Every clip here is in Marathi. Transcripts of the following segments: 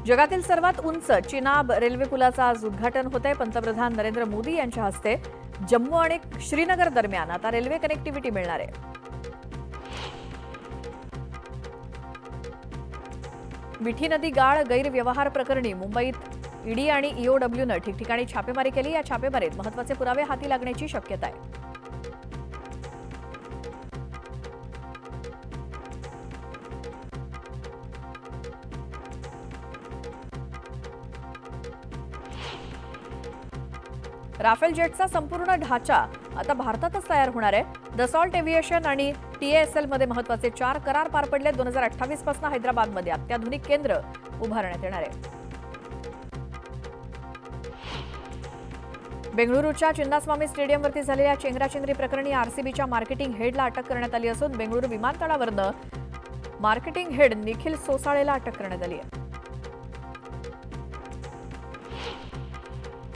जगातील सर्वात उंच चिनाब रेल्वे पुलाचं आज उद्घाटन होतंय। पंतप्रधान नरेंद्र मोदी यांच्या हस्ते जम्मू आणि श्रीनगर दरम्यान आता रेल्वे कनेक्टिव्हिटी मिळणार आहे। मिठी नदी गाळ गैरव्यवहार प्रकरणी मुंबईत ईडी आणि ईओडब्ल्यूनं ठिकठिकाणी छापेमारी केली। या छापेमारीत महत्त्वाचे पुरावे हाती लागण्याची शक्यता आहे। राफेल जेटचा संपूर्ण ढाचा आता भारतातच तयार होणार आहे। दसॉल्ट एव्हिएशन आणि टीएएसएल मध्ये महत्त्वाचे 4 करार पार पडले। 2028 पासून हैदराबादमध्ये अत्याधुनिक केंद्र उभारण्यात येणार आहे। बेंगळुरूच्या चिन्नास्वामी स्टेडियमवरती झालेल्या चेंगराचेंगरी प्रकरणी आरसीबीच्या मार्केटिंग हेडला अटक करण्यात आली असून बेंगळुरू विमानतळावरनं मार्केटिंग हेड निखिल सोसाळेला अटक करण्यात आली आहे।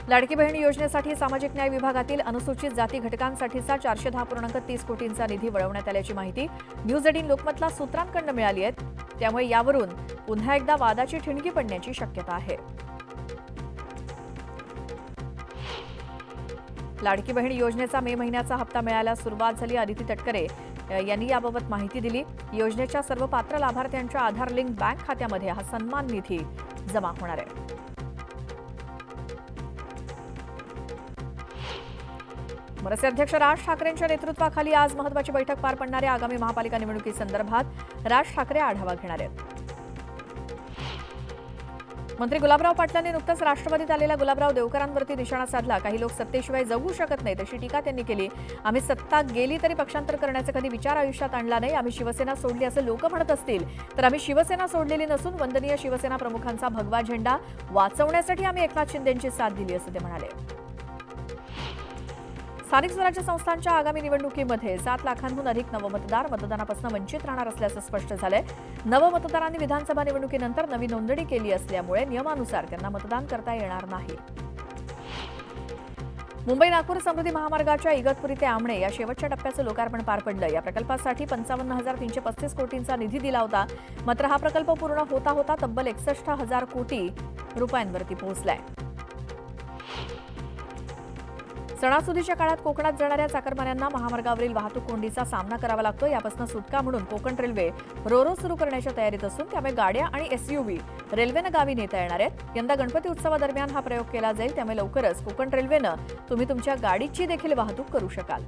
लाडकी बहीण योजनेसाठी सामाजिक न्याय विभागातील अनुसूचित जाती घटकांसाठीचा 410.30 कोटींचा निधी वळवण्यात आल्याची माहिती न्यूज 18 लोकमतला सूत्रांकडून मिळाली आहे। त्यामुळे यावरून पुन्हा एकदा वादाची ठिणगी पडण्याची शक्यता आहे। लाडकी बहीण योजनेचा मे महिन्याचा हप्ता मिळायला सुरुवात झाली। अदिती तटकरे यांनी याबाबत माहिती दिली। योजनेच्या सर्व पात्र लाभार्थ्यांच्या आधार लिंक बँक खात्यामध्ये हा सन्मान निधी जमा होणार आहे। मनसे अध्यक्ष राज ठाकरेंच्या नेतृत्वाखाली आज महत्त्वाची बैठक पार पडणार आहे। आगामी महापालिका निवडणुकीसंदर्भात राज ठाकरे आढावा घेणार आहेत। मंत्री गुलाबराव पाटलांनी नुकताच राष्ट्रवादीत आलेल्या गुलाबराव देवकरांवरती निशाणा साधला। काही लोक सत्तेशिवाय जगू शकत नाहीत अशी टीका त्यांनी केली। आम्ही सत्ता गेली तरी पक्षांतर करण्याचा कधी विचार आयुष्यात आणला नाही। आम्ही शिवसेना सोडली असं लोक म्हणत असतील तर आम्ही शिवसेना सोडलेली नसून वंदनीय शिवसेना प्रमुखांचा भगवा झेंडा वाचवण्यासाठी आम्ही एकनाथ शिंदेंची साथ दिली असं ते म्हणाले। स्थानिक स्वराज्य संस्थांच्या आगामी निवडणुकीमध्ये 7 लाखांहून अधिक नवमतदार मतदानापासून वंचित राहणार असल्याचं स्पष्ट झालंय। नवमतदारांनी विधानसभा निवडणुकीनंतर नवी नोंदणी केली असल्यामुळे नियमानुसार त्यांना मतदान करता येणार नाही। मुंबई नागपूर समृद्धी महामार्गाच्या इगतपुरी ते आमणे या शेवटच्या टप्प्याचं लोकार्पण पार पडलं। या प्रकल्पासाठी 55,335 कोटींचा निधी दिला होता। मात्र हा प्रकल्प पूर्ण होता होता तब्बल 61,000 कोटी रुपयांवरती पोहोचलाय। सणासुदीच्या काळात कोकणात जाणाऱ्या चाकरमान्यांना महामार्गावरील वाहतूक कोंडीचा सामना करावा लागतो। यापासून सुटका म्हणून कोकण रेल्वे रोरो सुरू करण्याच्या तयारीत असून त्यामुळे गाड्या आणि एसयूव्ही रेल्वेनं गावी नेता येणार आहेत। यंदा गणपती उत्सवादरम्यान हा प्रयोग केला जाईल। त्यामुळे लवकरच कोकण रेल्वेनं तुम्ही तुमच्या गाडीची देखील वाहतूक करू शकाल।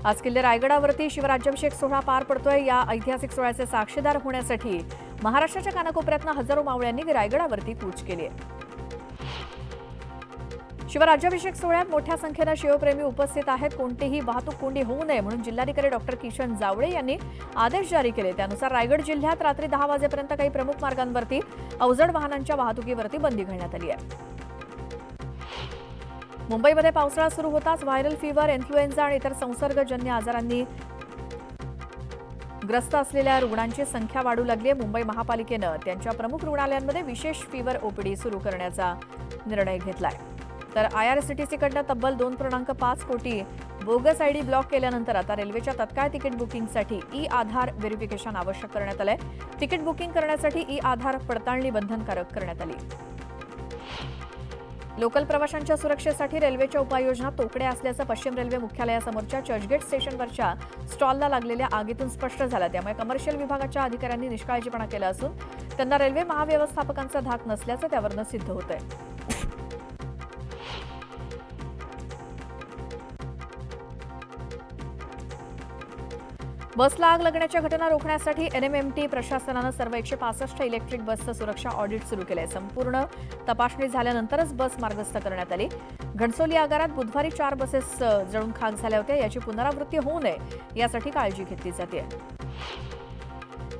आज किल्ले रायगडावरती शिवराज्याभिषेक सोहळा पार पडतोय। या ऐतिहासिक सोहळ्याचे साक्षीदार होण्यासाठी महाराष्ट्राच्या कानाकोपऱ्यातनं हजारो मावळ्यांनी रायगडावरती कूच केली आहे। शिवराज्याभिषेक सोहळ्यात मोठ्या संख्येनं शिवप्रेमी उपस्थित आहेत। कोणतीही वाहतूक कोंडी होऊ नये म्हणून जिल्हाधिकारी डॉक्टर किशन जावळे यांनी आदेश जारी केले। त्यानुसार रायगड जिल्ह्यात रात्री 10 वाजेपर्यंत काही प्रमुख मार्गांवरती अवजड वाहनांच्या वाहतुकीवरती बंदी घालण्यात आली आहे। मुंबईमध्ये पावसाळा सुरू होताच व्हायरल फीव्हर, इन्फ्लुएन्झा आणि इतर संसर्गजन्य आजारांनी ग्रस्त असलेल्या रुग्णांची संख्या वाढू लागली आहे। मुंबई महापालिकेनं त्यांच्या प्रमुख रुग्णालयांमध्ये विशेष फीव्हर ओपीडी सुरू करण्याचा निर्णय घेतलाय। तर आयआरसीटीसीकडनं तब्बल 2.5 कोटी बोगस आयडी ब्लॉक केल्यानंतर आता रेल्वेच्या तत्काळ तिकीट बुकिंगसाठी ई आधार व्हेरिफिकेशन आवश्यक करण्यात आलंय। तिकीट बुकिंग करण्यासाठी ई आधार पडताळणी बंधनकारक करण्यात आली। लोकल प्रवाशांच्या सुरक्षेसाठी रेल्वेच्या उपाययोजना तोकड्या असल्याचं पश्चिम रेल्वे मुख्यालयासमोरच्या चर्चगेट स्टेशनवरच्या स्टॉलला लागलेल्या आगीतून स्पष्ट झालं। त्यामुळे कमर्शियल विभागाच्या अधिकाऱ्यांनी निष्काळजीपणा केला असून त्यांना रेल्वे महाव्यवस्थापकांचा धाक नसल्याचं त्यावरनं सिद्ध होतंय। बसला आग लागण्याच्या घटना रोखण्यासाठी एनएमएमटी प्रशासनानं सर्व 165 इलेक्ट्रिक बसचं सुरक्षा ऑडिट सुरू केलंय। संपूर्ण तपासणी झाल्यानंतरच बस मार्गस्थ करण्यात आली। घणसोली आगारात बुधवारी 4 बसेस जळून खाक झाल्या होत्या। याची पुनरावृत्ती होऊ नये यासाठी काळजी घेतली जाते।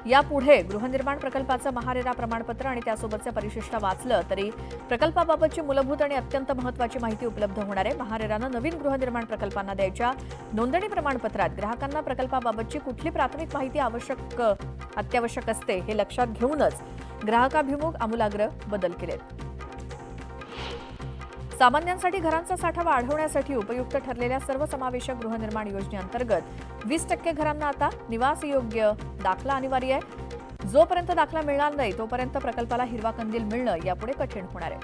यापुढे गृहनिर्माण प्रकल्पाचं महारेरा प्रमाणपत्र आणि त्यासोबतचं परिशिष्ट वाचलं तरी प्रकल्पाबाबतची मूलभूत आणि अत्यंत महत्त्वाची माहिती उपलब्ध होणार आहे। महारेरानं नवीन गृहनिर्माण प्रकल्पांना द्यायच्या नोंदणी प्रमाणपत्रात ग्राहकांना प्रकल्पाबाबतची कुठली प्राथमिक माहिती अत्यावश्यक असते हे लक्षात घेऊनच ग्राहकाभिमुख आमूलाग्र बदल केलेत। सामान्यांसाठी घरांचा साठा वाढवण्यासाठी उपयुक्त ठरलेल्या सर्वसमावेशक गृहनिर्माण योजनेअंतर्गत 20% घरांना आता निवासयोग्य दाखला अनिवार्य आहे। जोपर्यंत दाखला मिळणार नाही तोपर्यंत प्रकल्पाला हिरवा कंदील मिळणं यापुढे कठीण होणार आहे.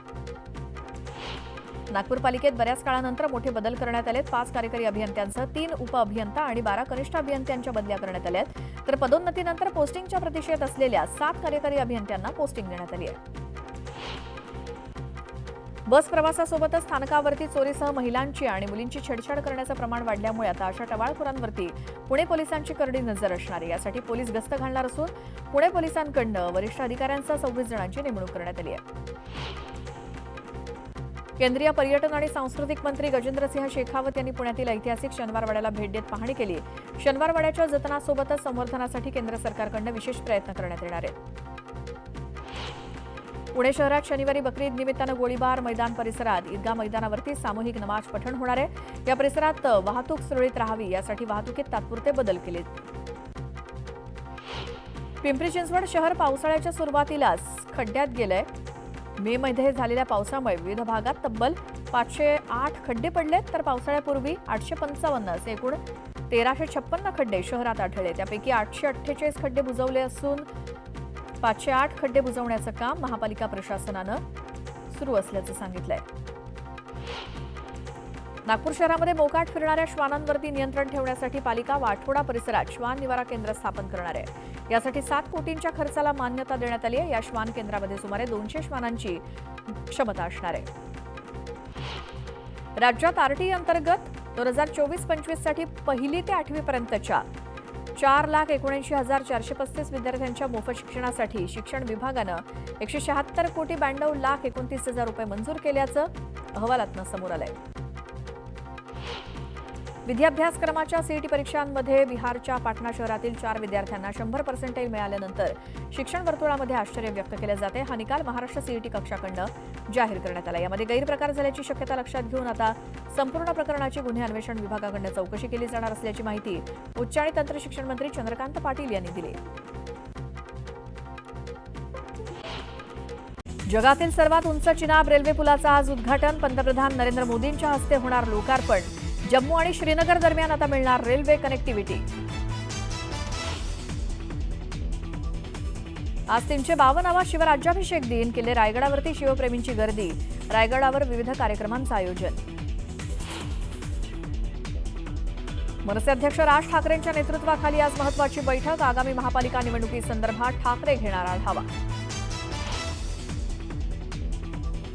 नागपूर पालिकेत बऱ्याच काळानंतर मोठे बदल करण्यात आलेत. 5 कार्यकारी अभियंत्यांसह 3 उपअभियंता आणि 12 कनिष्ठ अभियंत्यांच्या बदल्या करण्यात आल्या आहेत. तर पदोन्नतीनंतर पोस्टिंगच्या प्रतीक्षेत असलेल्या 7 कार्यकारी अभियंत्यांना पोस्टिंग देण्यात आली आहे. बस प्रवासासोबतच स्थानकावरती चोरीसह महिलांची आणि मुलींची छेडछाड करण्याचं प्रमाण वाढल्यामुळे आता अशा टवाळखोरांवरती पुणे पोलिसांची करडी नजर असणार आहे. यासाठी पोलीस गस्त घालणार असून पुणे पोलिसांकडून वरिष्ठ अधिकाऱ्यांसह 26 जणांची नेमणूक करण्यात आली आहे. केंद्रीय पर्यटन आणि सांस्कृतिक मंत्री गजेंद्रसिंह शेखावत यांनी पुण्यातील ऐतिहासिक शनिवारवाड्याला भेट देत पाहणी केली. शनिवारवाड्याच्या जतनासोबतच संवर्धनासाठी केंद्र सरकारकडून विशेष प्रयत्न करण्यात येणार आहेत. पुणे शहरात शनिवारी बकरी ईद निमित्तानं गोळीबार, मैदान परिसरात ईदगाह मैदानावरती सामूहिक नमाज पठण होणार आहे. या परिसरात वाहतूक सुरळीत राहावी यासाठी वाहतुकीत तात्पुरते बदल केले. पिंपरी चिंचवड शहर पावसाळ्याच्या सुरुवातीलाच खड्ड्यात गेलंय. मे मध्ये झालेल्या पावसामुळे विविध भागात तब्बल 508 खड्डे पडलेत, तर पावसाळ्यापूर्वी 855 असे एकूण 1356 खड्डे शहरात आढळले. त्यापैकी 848 खड्डे बुजवले असून 508 खड्डे बुजवण्याचं काम महापालिका प्रशासनानं सुरू असल्याचं सांगितलंय. नागपूर शहरामध्ये मोकाट फिरणाऱ्या श्वानांवरती नियंत्रण ठेवण्यासाठी पालिका वाठोडा परिसरात श्वान निवारा केंद्र स्थापन करणार आहे. यासाठी 7 कोटींच्या खर्चाला मान्यता देण्यात आली आहे. या श्वान केंद्रामध्ये सुमारे 200 श्वानांची क्षमता असणार आहे. राज्यात आरटीई अंतर्गत 2024-25 साठी 1ली ते 8वी पर्यंतच्या 4,79,435 विद्यार्थ्यांच्या मोफत शिक्षणासाठी शिक्षण विभागानं 176,92,29,29,000 रुपये मंजूर केल्याचं अहवालातनं समोर आलंय. विधी अभ्यासक्रमाच्या सीईटी परीक्षांमध्ये बिहारच्या पाटणा शहरातील 4 विद्यार्थ्यांना 100% मिळाल्यानंतर शिक्षण वर्तुळामध्ये आश्चर्य व्यक्त केलं जाते. हा निकाल महाराष्ट्र सीईटी कक्षाकडून जाहीर करण्यात आला. यामध्ये गैरप्रकार झाल्याची शक्यता लक्षात घेऊन आता संपूर्ण प्रकरणाची गुन्हे अन्वेषण विभागाकडून चौकशी केली जाणार असल्याची माहिती उच्च आणि तंत्र शिक्षण मंत्री चंद्रकांत पाटील यांनी दिली. जगातील सर्वात उंच चिनाब रेल्वे पुलाचं आज उद्घाटन. पंतप्रधान नरेंद्र मोदींच्या हस्ते होणार लोकार्पण. जम्मू आणि श्रीनगर दरम्यान आता मिळणार रेल्वे कनेक्टिव्हिटी. आज 352वा शिवराज्याभिषेक दिन. किल्ले रायगडावरती शिवप्रेमींची गर्दी. रायगडावर विविध कार्यक्रमांचं आयोजन. मनसे अध्यक्ष राज ठाकरेंच्या नेतृत्वाखाली आज महत्त्वाची बैठक. आगामी महापालिका निवडणुकीसंदर्भात ठाकरे घेणार आढावा.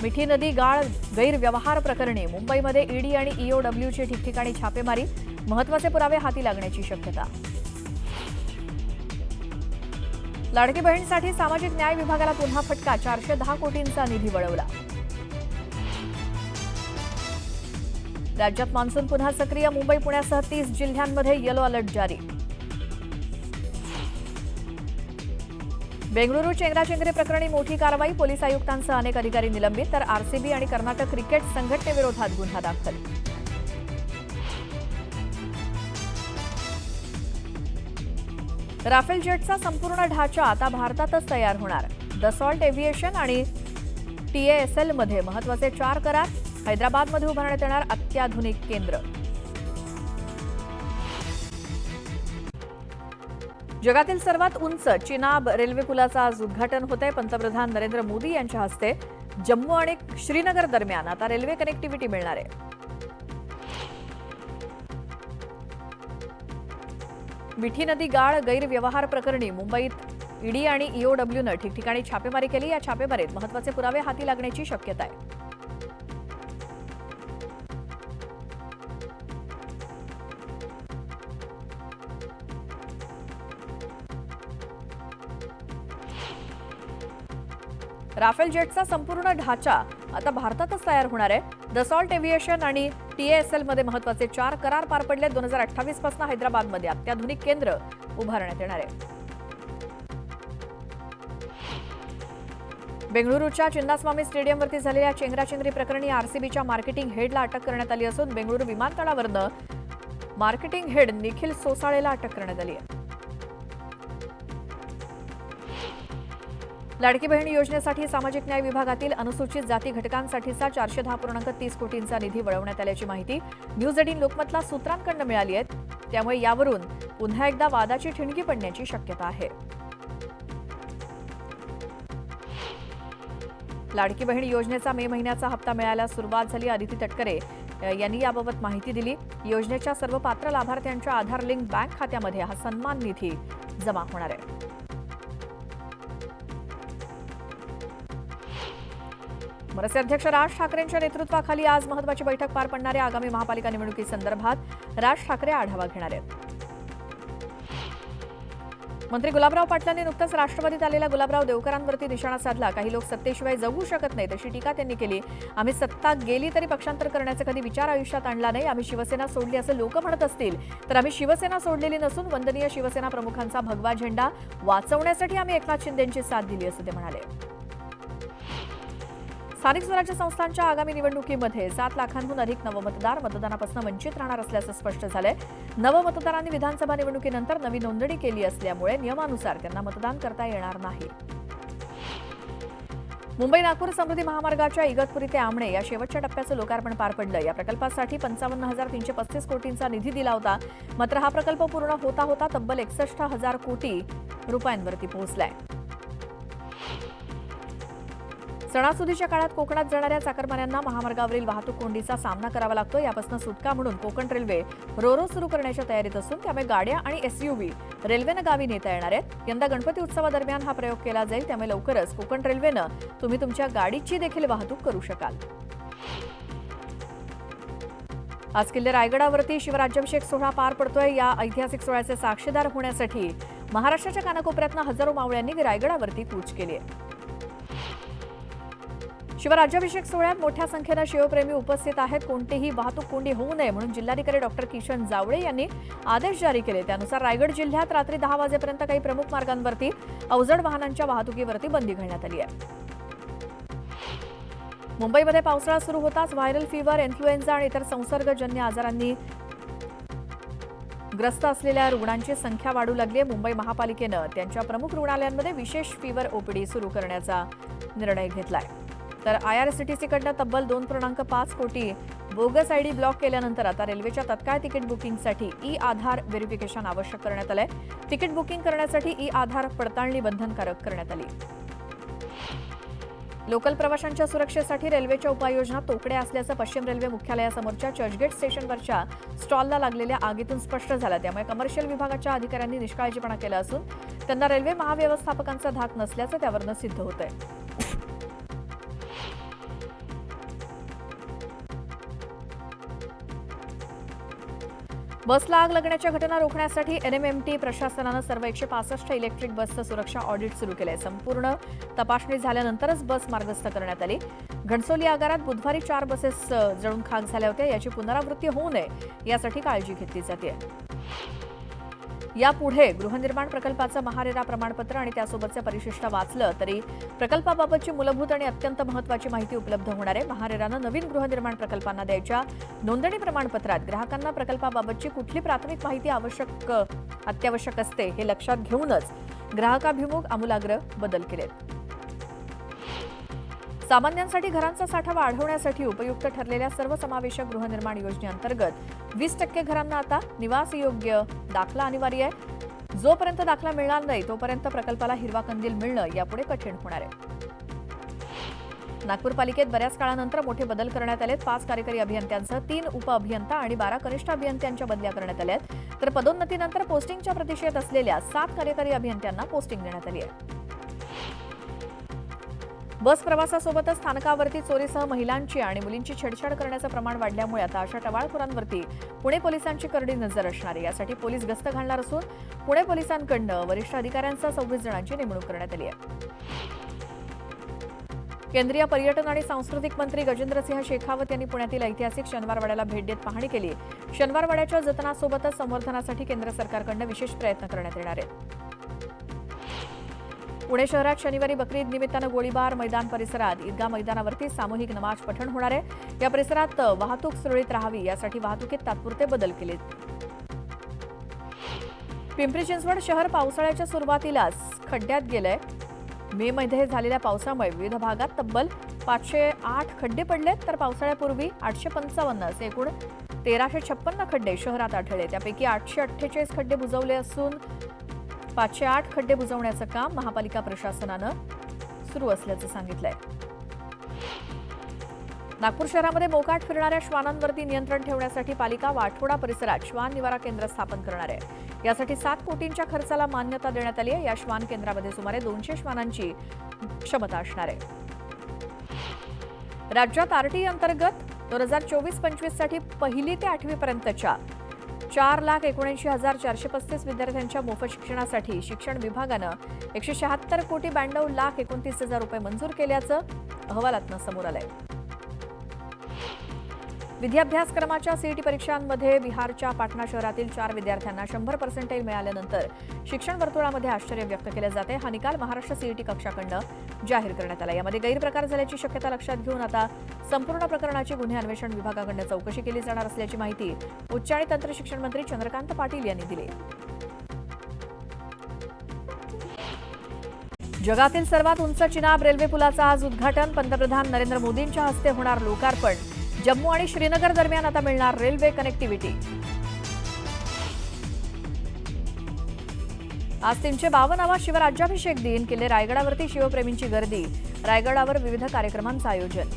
मिठी नदी गाळ गैरव्यवहार प्रकरणी मुंबईमध्ये ईडी आणि ईओडब्ल्यूची ठिकठिकाणी छापेमारी. महत्त्वाचे पुरावे हाती लागण्याची शक्यता. लाडकी बहीणसाठी सामाजिक न्याय विभागाला पुन्हा फटका. 410 कोटींचा निधी वळवला. राज्यात मान्सून पुन्हा सक्रिय. मुंबई पुण्यासह 30 जिल्ह्यांमध्ये येलो अलर्ट जारी. बेंगळुरू चेंगराचेंगरी प्रकरणी मोठी कारवाई. पोलीस आयुक्तांसह अनेक अधिकारी निलंबित. तर आरसीबी आणि कर्नाटक क्रिकेट संघटनेविरोधात गुन्हा दाखल. राफेल जेटचा संपूर्ण ढाचा आता भारतातच तयार होणार. दसॉल्ट एव्हिएशन आणि TASL मध्ये महत्त्वाचे 4 करार. हैदराबादमध्ये उभारण्यात येणार अत्याधुनिक केंद्र. जगातील सर्वात उंच चिनाब रेल्वे पुलाचं आज उद्घाटन होतंय. पंतप्रधान नरेंद्र मोदी यांच्या हस्ते. जम्मू आणि श्रीनगर दरम्यान आता रेल्वे कनेक्टिव्हिटी मिळणार आहे. मिठी नदी गाळ गैरव्यवहार प्रकरणी मुंबईत ईडी आणि ईओडब्ल्यूनं ठिकठिकाणी छापेमारी केली. या छापेमारीत महत्त्वाचे पुरावे हाती लागण्याची शक्यता आहे. राफेल जेटचा संपूर्ण ढाचा आता भारतातच तयार होणार आहे. दसॉल्ट एव्हिएशन आणि TASL मध्ये महत्त्वाचे 4 करार पार पडले. 2028 पासून हैदराबादमध्ये अत्याधुनिक केंद्र उभारण्यात येणार आहे. बेंगळुरूच्या चिन्नास्वामी स्टेडियमवरती झालेल्या चेंगराचेंगरी प्रकरणी आरसीबीच्या मार्केटिंग हेडला अटक करण्यात आली असून बेंगळुरू विमानतळावरनं मार्केटिंग हेड निखिल सोसाळेला अटक करण्यात आली आहे. लाडकी बहीण योजनेसाठी सामाजिक न्याय विभागातील अनुसूचित जाती घटकांसाठीचा 410.30 कोटींचा निधी वळवण्यात आल्याची माहिती न्यूज 18 लोकमतला सूत्रांकडून मिळाली आहे. त्यामुळे यावरून पुन्हा एकदा वादाची ठिणगी पडण्याची शक्यता आहे. लाडकी बहीण योजनेचा मे महिन्याचा हप्ता मिळायला सुरुवात झाली. अदिती तटकरे यांनी याबाबत माहिती दिली. योजनेच्या सर्व पात्र लाभार्थ्यांच्या आधार लिंक बँक खात्यामध्ये हा सन्मान निधी जमा होणार आहे. मनसे अध्यक्ष राज ठाकरेंच्या नेतृत्वाखाली आज महत्त्वाची बैठक पार पडणार आहे. आगामी महापालिका निवडणुकीसंदर्भात राज ठाकरे आढावा घेणार आहेत. मंत्री गुलाबराव पाटलांनी नुकताच राष्ट्रवादीत आलेल्या गुलाबराव देवकरांवरती निशाणा साधला. काही लोक सत्तेशिवाय जगू शकत नाहीत अशी टीका त्यांनी केली. आम्ही सत्ता गेली तरी पक्षांतर करण्याचा कधी विचार आयुष्यात आणला नाही. आम्ही शिवसेना सोडली असं लोक म्हणत असतील तर आम्ही शिवसेना सोडलेली नसून वंदनीय शिवसेना प्रमुखांचा भगवा झेंडा वाचवण्यासाठी आम्ही एकनाथ शिंदेंची साथ दिली असं ते म्हणाले. स्थानिक स्वराज्य संस्थांच्या आगामी निवडणुकीमध्ये 7 लाखांहून अधिक नवमतदार मतदानापासून वंचित राहणार असल्याचं स्पष्ट झालंय. नवमतदारांनी विधानसभा निवडणुकीनंतर नवी नोंदणी केली असल्यामुळे नियमानुसार त्यांना मतदान करता येणार नाही. मुंबई नागपूर समृद्धी महामार्गाच्या इगतपुरी ते आमणे या शेवटच्या टप्प्याचं लोकार्पण पार पडलं. या प्रकल्पासाठी 55,335 कोटींचा निधी दिला होता. मात्र हा प्रकल्प पूर्ण होता होता तब्बल 61,000 कोटी रुपयांवरती पोहोचलाय. सणासुदीच्या काळात कोकणात जाणाऱ्या चाकरमान्यांना महामार्गावरील वाहतूक कोंडीचा सामना करावा लागतो. यापासून सुटका म्हणून कोकण रेल्वे रोरो सुरू करण्याच्या तयारीत असून त्यामुळे गाड्या आणि एसयूव्ही रेल्वेनं गावी नेता येणार आहेत. यंदा गणपती उत्सवादरम्यान हा प्रयोग केला जाईल. त्यामुळे लवकरच कोकण रेल्वेनं तुम्ही तुमच्या गाडीची देखील वाहतूक करू शकाल. आज किल्ले रायगडावरती शिवराज्याभिषेक सोहळा पार पडतोय. या ऐतिहासिक सोहळ्याचे साक्षीदार होण्यासाठी महाराष्ट्राच्या कानाकोपऱ्यातनं हजारो मावळ्यांनी रायगडावरती कूच केली आहे. शिवराज्याभिषेक सोहळ्यात मोठ्या संख्येनं शिवप्रेमी उपस्थित आहेत. कोणतीही वाहतूक कोंडी होऊ नये म्हणून जिल्हाधिकारी डॉक्टर किशन जावळे यांनी आदेश जारी केले. त्यानुसार रायगड जिल्ह्यात रात्री 10 वाजेपर्यंत काही प्रमुख मार्गांवरती अवजड वाहनांच्या वाहतुकीवरती बंदी घालण्यात आली आहे. मुंबईमध्ये पावसाळा सुरू होताच व्हायरल फीव्हर, इन्फ्लुएन्झा आणि इतर संसर्गजन्य आजारांनी ग्रस्त असलेल्या रुग्णांची संख्या वाढू लागली आहे. मुंबई महापालिकेनं त्यांच्या प्रमुख रुग्णालयांमध्ये विशेष फीव्हर ओपीडी सुरू करण्याचा निर्णय घेतलाय. तर आयआरसीटीसीकडनं तब्बल 2.5 कोटी बोगस आयडी ब्लॉक केल्यानंतर आता रेल्वेच्या तत्काळ तिकीट बुकिंगसाठी ई आधार व्हेरिफिकेशन आवश्यक करण्यात आलंय. तिकीट बुकिंग करण्यासाठी ई आधार पडताळणी बंधनकारक करण्यात आली. लोकल प्रवाशांच्या सुरक्षेसाठी रेल्वेच्या उपाययोजना तोकड्या असल्याचं पश्चिम रेल्वे मुख्यालयासमोरच्या चर्चगेट स्टेशनवरच्या स्टॉलला लागलेल्या आगीतून स्पष्ट झालं. त्यामुळे कमर्शियल विभागाच्या अधिकाऱ्यांनी निष्काळजीपणा केला असून त्यांना रेल्वे महाव्यवस्थापकांचा धाक नसल्याचं त्यावरनं सिद्ध होतंय. बसला आग लागण्याच्या घटना रोखण्यासाठी एनएमएमटी प्रशासनानं सर्व 165 इलेक्ट्रिक बसचं सुरक्षा ऑडिट सुरू केलंय. संपूर्ण तपासणी झाल्यानंतरच बस मार्गस्थ करण्यात आली. घणसोली आगारात बुधवारी 4 बसेस जळून खाक झाल्या होत्या. याची पुनरावृत्ती होऊ नये यासाठी काळजी घेतली जाते. यापुढे गृहनिर्माण प्रकल्पाचं महारेरा प्रमाणपत्र आणि त्यासोबतचं परिशिष्ट वाचलं तरी प्रकल्पाबाबतची मूलभूत आणि अत्यंत महत्त्वाची माहिती उपलब्ध होणार आहे. महारेरानं नवीन गृहनिर्माण प्रकल्पांना द्यायच्या नोंदणी प्रमाणपत्रात ग्राहकांना प्रकल्पाबाबतची कुठली प्राथमिक माहिती अत्यावश्यक असते हे लक्षात घेऊनच ग्राहकाभिमुख आमूलाग्र बदल केलेत. सामान्यांसाठी घरांचा साठा वाढवण्यासाठी उपयुक्त ठरलेल्या सर्वसमावेशक गृहनिर्माण योजनेअंतर्गत 20% घरांना आता निवासयोग्य दाखला अनिवार्य आहे. जोपर्यंत दाखला मिळणार नाही तोपर्यंत प्रकल्पाला हिरवा कंदील मिळणं यापुढे कठीण होणार आहे. नागपूर पालिकेत बऱ्याच काळानंतर मोठे बदल करण्यात आलेत. 5 कार्यकारी अभियंत्यांसह 3 उपअभियंता आणि 12 कनिष्ठ अभियंत्यांच्या बदल्या करण्यात आल्या आहेत. तर पदोन्नतीनंतर पोस्टिंगच्या प्रतीक्षेत असलेल्या 7 कार्यकारी अभियंत्यांना पोस्टिंग देण्यात आली आहे. बस प्रवासासोबतच स्थानकावरती चोरीसह महिलांची आणि मुलींची छेडछाड करण्याचं प्रमाण वाढल्यामुळे आता अशा टवाळखोरांवरती पुणे पोलिसांची करडी नजर असणार आहे. यासाठी पोलीस गस्त घालणार असून पुणे पोलिसांकडून वरिष्ठ अधिकाऱ्यांसह 26 जणांची नेमणूक करण्यात आली आहे. केंद्रीय पर्यटन आणि सांस्कृतिक मंत्री गजेंद्रसिंह शेखावत यांनी पुण्यातील ऐतिहासिक शनिवारवाड्याला भेट देत पाहणी केली. शनिवारवाड्याच्या जतनासोबतच संवर्धनासाठी केंद्र सरकारकडून विशेष प्रयत्न करण्यात येणार आहेत. पुणे शहरात शनिवारी बकरी ईद निमित्तानं गोळीबार, मैदान परिसरात ईदगाह मैदानावरती सामूहिक नमाज पठण होणार आहे. या परिसरात वाहतूक सुरळीत राहावी यासाठी वाहतुकीत तात्पुरते बदल केले. पिंपरी चिंचवड शहर पावसाळ्याच्या सुरुवातीलाच खड्ड्यात गेलंय. मे मध्ये झालेल्या पावसामुळे विविध भागात तब्बल 508 खड्डे पडलेत. तर पावसाळ्यापूर्वी 855 असे एकूण 1356 खड्डे शहरात आढळले. त्यापैकी 848 खड्डे बुजवले असून 508 खड्डे बुजवण्याचं काम महापालिका प्रशासनानं सुरू असल्याचं सांगितलंय. नागपूर शहरामध्ये मोकाट फिरणाऱ्या श्वानांवरती नियंत्रण ठेवण्यासाठी पालिका वाठोडा परिसरात श्वान निवारा केंद्र स्थापन करणार आहे। यासाठी 7 कोटींच्या खर्चाला मान्यता देण्यात आली आहे। या श्वान केंद्रामध्ये सुमारे 200 श्वानांची क्षमता असणार आहे। राज्यात आरटीई अंतर्गत 2024-25 साठी पहिली ते 8वी पर्यंतच्या 4,79,435 विद्यार्थ्यांच्या मोफत शिक्षणासाठी शिक्षण विभागानं 176,92,29,29,000 रुपये मंजूर केल्याचं अहवालातनं समोर आलंय। विधी अभ्यासक्रमाच्या सीईटी परीक्षांमध्ये बिहारच्या पाटणा शहरातील 4 विद्यार्थ्यांना 100% मिळाल्यानंतर शिक्षण वर्तुळामध्ये आश्चर्य व्यक्त केले जाते। हा निकाल महाराष्ट्र सीईटी कक्षाकडनं जाहीर करण्यात आला। यामध्ये गैरप्रकार झाल्याची शक्यता लक्षात घेऊन आता संपूर्ण प्रकरणाची गुन्हे अन्वेषण विभागाकडून चौकशी केली जाणार असल्याची माहिती उच्च आणि तंत्र शिक्षण मंत्री चंद्रकांत पाटील यांनी दिली। जगातील सर्वात उंच चिनाब रेल्वे पुलाचं आज उद्घाटन। पंतप्रधान नरेंद्र मोदींच्या हस्ते होणार लोकार्पण। जम्मू आणि श्रीनगर दरम्यान आता मिळणार रेल्वे कनेक्टिव्हिटी। आज 352वा शिवराज्याभिषेक दिन। किल्ले रायगडावरती शिवप्रेमींची गर्दी। रायगडावर विविध कार्यक्रमांचं आयोजन।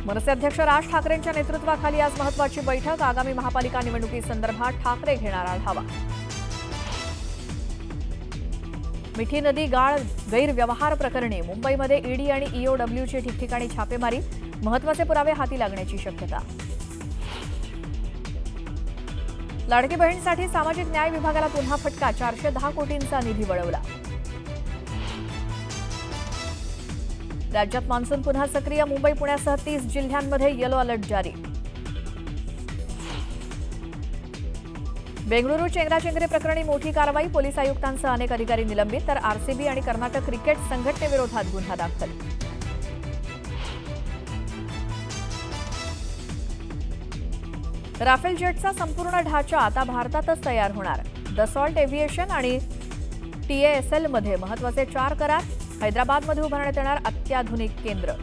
मनसे अध्यक्ष राज ठाकरेंच्या नेतृत्वाखाली आज महत्त्वाची बैठक। आगामी महापालिका निवडणुकीसंदर्भात ठाकरे घेणार आढावा। मिठी नदी गाळ गैरव्यवहार प्रकरणी मुंबईमध्ये ईडी आणि ईओडब्ल्यूची ठिकठिकाणी छापेमारी। महत्त्वाचे पुरावे हाती लागण्याची शक्यता। लाडकी बहीणसाठी सामाजिक न्याय विभागाला पुन्हा फटका। 410 कोटींचा निधी वळवला। राज्यात मान्सून पुन्हा सक्रिय। मुंबई पुण्यासह 30 जिल्ह्यांमध्ये येलो अलर्ट जारी। बेंगळुरू चेंगराचेंगरी प्रकरणी मोठी कारवाई। पोलीस आयुक्तांसह अनेक अधिकारी निलंबित। तर आरसीबी आणि कर्नाटक क्रिकेट संघटनेविरोधात गुन्हा दाखल। राफेल जेटचा संपूर्ण ढाचा आता भारतातच तयार होणार। दसॉल्ट एव्हिएशन आणि TASL मध्ये महत्त्वाचे 4 करार। हैदराबादमध्ये उभारण्यात येणार अत्याधुनिक केंद्र।